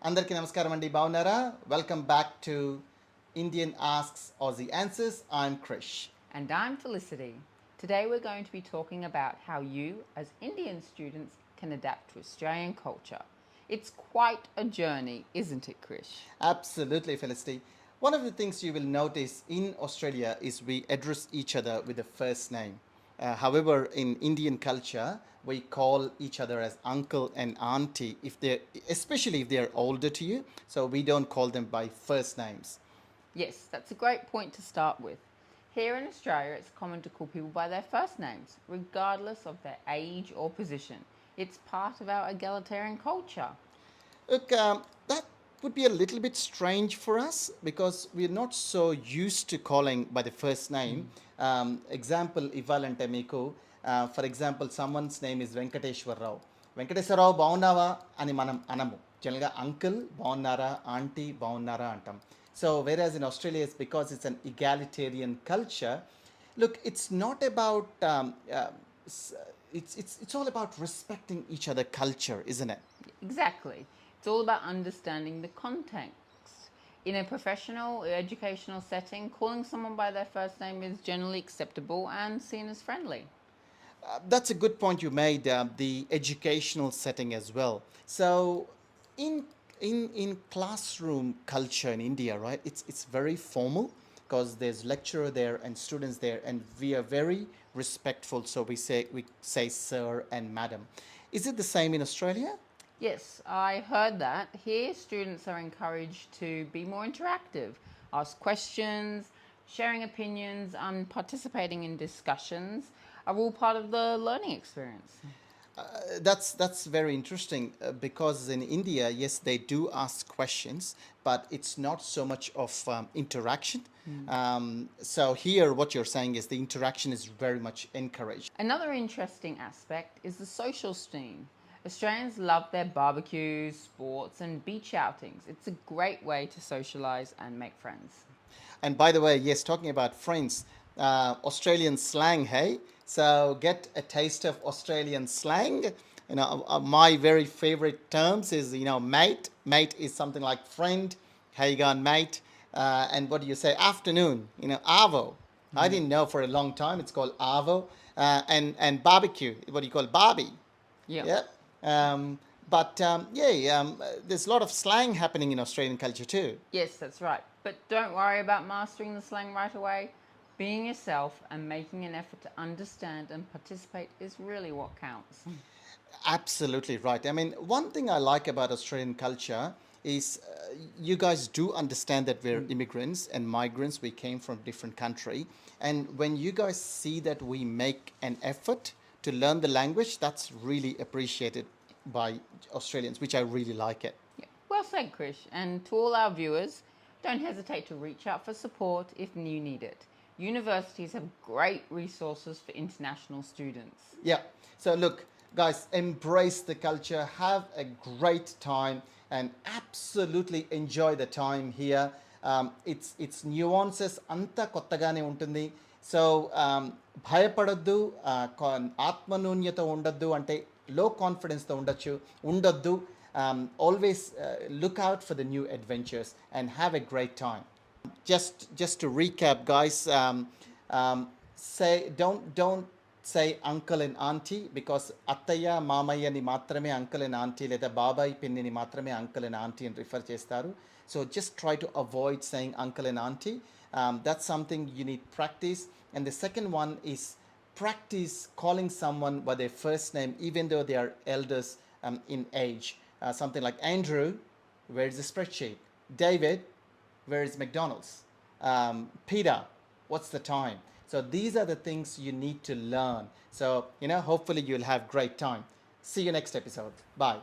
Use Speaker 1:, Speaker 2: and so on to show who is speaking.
Speaker 1: అందరికీ నమస్కారం అండి బాగున్నారా welcome back to Indian Asks Aussie Answers. I'm Krish.
Speaker 2: And I'm Felicity. Today we're going to be talking about how you, as Indian students, can adapt to Australian culture. It's quite a journey, isn't it, Krish?
Speaker 1: Absolutely, Felicity. One of the things you will notice in Australia is we address each other with the first name. However, in Indian culture, we call each other as uncle and auntie, if they, especially if they are older to you. So we don't call them by first names.
Speaker 2: Yes, that's a great point to start with. Here in Australia, it's common to call people by their first names, regardless of their age or position. It's part of our egalitarian culture.
Speaker 1: Look, that would be a little bit strange for us because we're not so used to calling by the first name. Example, ఇవ్వాలంటే మీకు for example someone's name is Venkateswararao Venkateswararao బాగున్నావా అని మనం అనము జనరల్గా uncle బాగున్నారా aunty బాగున్నారా అంటాం so వేరాజ్ in Australia is because it's an egalitarian culture. Look, it's not about it's all about respecting each other culture, isn't it?
Speaker 2: Exactly. It's all about understanding the context. In a professional or educational setting, calling someone by their first name is generally acceptable and seen as friendly.
Speaker 1: That's a good point you made. The educational setting as well. So, in in classroom culture in India, right? It's very formal because there's lecturer there and students there, and we are very respectful. So we say sir and madam. Is it the same in Australia?
Speaker 2: Yes, I heard that. Here, students are encouraged to be more interactive, ask questions, sharing opinions, and participating in discussions are all part of the learning experience.
Speaker 1: That's very interesting because in India, yes, they do ask questions, but it's not so much of interaction. So here, what you're saying is the interaction is very much encouraged.
Speaker 2: Another interesting aspect is the social scene. Australians love their barbecues, sports, and beach outings. It's a great way to socialise and make friends.
Speaker 1: And by the way, yes, talking about friends, Australian slang, hey? So get a taste of Australian slang. My very favorite terms is, mate. Mate is something like friend. How you going, mate? And what do you say? Afternoon, avo. I didn't know for a long time. It's called avo. And barbecue. What do you call barbie?
Speaker 2: Yeah.
Speaker 1: Yep. There's a lot of slang happening in Australian culture too.
Speaker 2: Yes, that's right. But don't worry about mastering the slang right away. Being yourself and making an effort to understand and participate is really what counts.
Speaker 1: Absolutely right. I mean, one thing I like about Australian culture is you guys do understand that we're immigrants and migrants. We came from different country, and when you guys see that we make an effort to learn the language, that's really appreciated by Australians, which I really like it.
Speaker 2: Yeah. Well said, Krish. And to all our viewers, don't hesitate to reach out for support if you need it. Universities have great resources for international students.
Speaker 1: Yeah. So look, guys, embrace the culture, have a great time, and absolutely enjoy the time here. It's nuances anta kottagane untundi. So భయపడద్దు ఆత్మన్యూన్యత ఉండద్దు అంటే లో కాన్ఫిడెన్స్తో ఉండొద్దు always look out for the new adventures and have a great time. Just to recap, guys, say don't say uncle and auntie because అత్తయ్య మామయ్యని మాత్రమే uncle and auntie లేదా బాబాయ్ పిన్నిని మాత్రమే uncle and auntie అని రిఫర్ చేస్తారు. So just try to avoid saying uncle and auntie. That's something you need practice. And the second one is practice calling someone by their first name even though they are elders in age. Something like Andrew, where is the spreadsheet? David, where is McDonald's? Peter, what's the time? So these are the things you need to learn. So, hopefully you'll have great time. See you next episode. Bye.